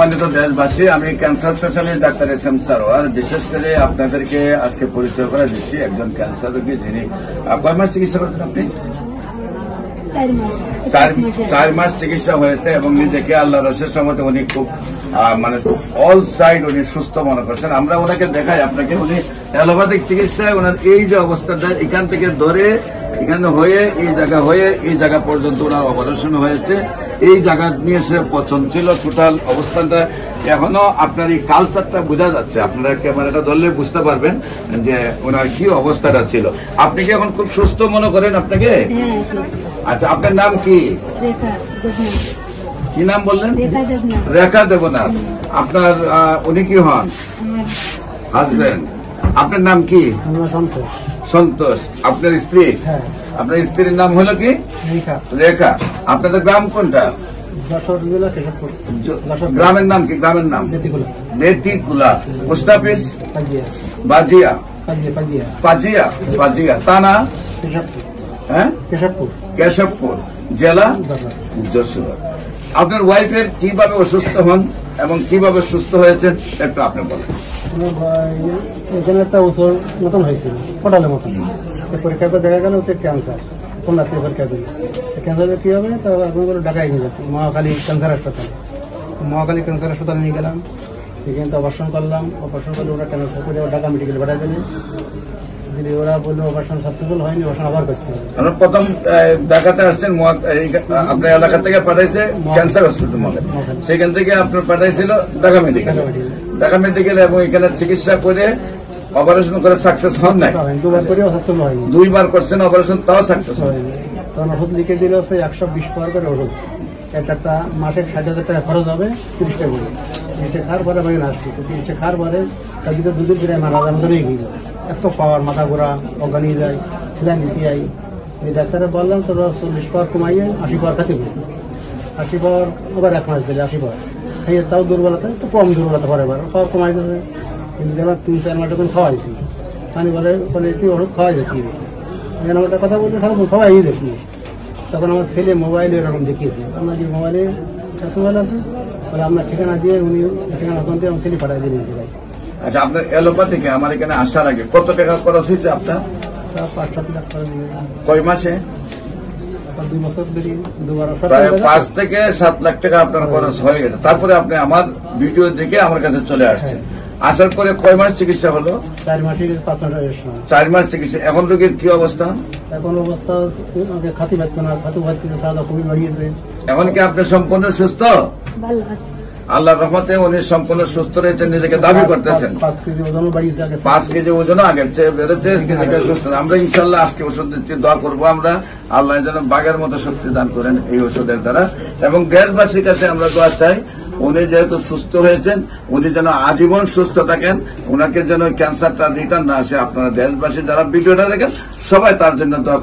সম্মানিত দেশবাসী, আমি cancer specialist doctor SM Sarwar. বিশেষ করে আপনাদেরকে আজকে পরিচয় করে দিচ্ছি একজন ক্যান্সার রোগী, যিনি কয় মাস চিকিৎসা করছেন আপনি? 4 মাস চিকিৎসা হয়েছে এবং নিজেকে আল্লাহ রসের সম্মতে উনি খুব মানে অল সাইড উনি সুস্থ মনে করছেন। আমরা ওনাকে দেখাই আপনাকে, উনি অ্যালোপ্যাথিক চিকিৎসায় ওনার এই যে অবস্থাটা, এখান থেকে ধরে এখানে হয়ে এই জায়গা পর্যন্ত ওনার অপারেশন হয়েছে। এই জায়গা নিয়ে সে পছন্দ ছিল টোটাল অবস্থানটা। এখনো আপনার এই কালচারটা বোঝা যাচ্ছে, আপনারা ক্যামেরাটা ধরলে বুঝতে পারবেন যে ওনার কি অবস্থাটা ছিল। আপনি কি এখন খুব সুস্থ মনে করেন আপনাকে? আচ্ছা, আপনার নাম কি? কি নাম বললেন? রেখা দেবনাথ। আপনার উনি কি হন? হাজবেন্ড। আপনার নাম কি? সন্তোষ। আপনার স্ত্রী? আপনার স্ত্রীর নাম হলো কি? রেখা। আপনাদের গ্রাম কোনটা? গ্রামের নাম কি? গ্রামের নাম বেতিকুলা। Post office? বাজিয়া। পাজিয়া থানা? কেশবপুর। জেলা? যশোর। আপনার ওয়াইফের কিভাবে অসুস্থ হন এবং কিভাবে সুস্থ হয়েছেন একটু আপনি বলেন। এখানে একটা ওষুধ মতন হয়েছিল, পটালের মতন। পরীক্ষা করে দেখা গেল হচ্ছে ক্যান্সার। কোন রাত্রে পরীক্ষা দিল ক্যান্সারের কি হবে, তো এখন করে ঢাকায় নিয়ে যাচ্ছি মহাকালী ক্যান্সার হাসপাতালে। মহাকালী ক্যান্সার হাসপাতালে নিয়ে গেলাম, সেখানে তো অপারেশন করলাম। অপারেশন করলে ওরা ক্যান্সার করে ঢাকা মেডিকেল পাঠাই দিলে। যদি ওরা বললো অপারেশন সাকসেসফুল হয়নি, অপারেশন আবার করতে হবে। আমরা প্রথম ঢাকাতে আসছেন, আপনার এলাকা থেকে পাঠাইছে ক্যান্সার হসপিটাল, সেখান থেকে আপনার পাঠাইছিল ঢাকা মেডিকেল এবং এখানে চিকিৎসা করে অপারেশন করে সাকসেস হন নাই। দুইবার করছেন অপারেশন, তাও সাকসেস হয়নি। তখন ওষুধ লিখে দিল হচ্ছে 120 টাকা করে ওষুধ। একটা মাসে 60,000 টাকা খরচ হবে, 30 টাকা করে। 30 টাকা খাওয়ার পরে বাইরে আসছি, 30 টাকা খাওয়ার পরে তার ভিতরে 2 দিন ফিরে মারা যাওয়ার মতো হয়ে গেল। এত পাওয়ার, মাথা ঘোরা, অজ্ঞান হয়ে যায়, সিলাইন দিতে যাই। এই ডাক্তারে বললাম তোরা 40 পাওয়ার কমাইয়ে 80 পাওয়ার খাতে করি। 80 পাওয়ার আবার 1 মাস দিলে 80 পাওয়ার খাইয়ে, তাও দুর্বলতা, একটু কম দুর্বলতা পরে এবার পাওয়ার কমাই দিয়েছে। কিন্তু যেন 3-4 মাস যখন খাওয়াইছি, পানি বলে তুই ওষুধ খাওয়াই যাচ্ছি। যেন একটা কথা বলতে খাওয়াই যাচ্ছি। তখন আমার ছেলে মোবাইলে এরকম দেখিয়েছে, আপনার যে মোবাইলে মোবাইল আছে বলে আপনার ঠিকানা দিয়ে উনি ঠিকানা কোন দিয়ে আমার ছেলে পাঠাই দিয়ে নিতে পারি। আচ্ছা, আপনার অ্যালোপ্যাথিকে আমার এখানে আসার আগে কত টাকা খরচ হয়েছে আপনার? 5-7 লাখ টাকা। কয় মাসে? 2 বছর ধরে প্রায় 5 থেকে 7 লাখ টাকা আপনার খরচ হয়ে গেছে। তারপরে আপনি আমার ভিডিও দেখে আমার কাছে চলে আসছেন। আসার পরে কয় মাস চিকিৎসা হলো? 4 মাসে 5 মাসের সময়। 4 মাস চিকিৎসা। এখন রোগীর কি অবস্থা? এখন অবস্থা খাতি পাচ্ছে না, খাতু খাতি দাদা খুবই বাড়িয়েছে। এখন কি আপনি সম্পূর্ণ সুস্থ? আল্লাহর রহমতে উনি সম্পূর্ণ সুস্থ রয়েছেন, নিজেকে দাবি করতেছেন। 5 কেজি ওজনও বাড়িয়েছে, 5 কেজি ওজনও আগের চেয়ে বেড়েছে, নিজেকে সুস্থ। আমরা ইনশাল্লাহ আজকে ওষুধ দিচ্ছি, দোয়া করবো আমরা আল্লাহ যেন বাঘের মতো শক্তি দান করেন এই ওষুধের দ্বারা। এবং দেশবাসীর কাছে আমরা দোয়া চাই, উনি যেহেতু সুস্থ হয়েছেন, উনি যেন আজীবন সুস্থ থাকেন, ওনাকে যেন ক্যান্সারটা রিটার্ন না আসে। আপনারা দেশবাসী যারা ভিডিওটা দেখেন সবাই তার জন্য দোয়া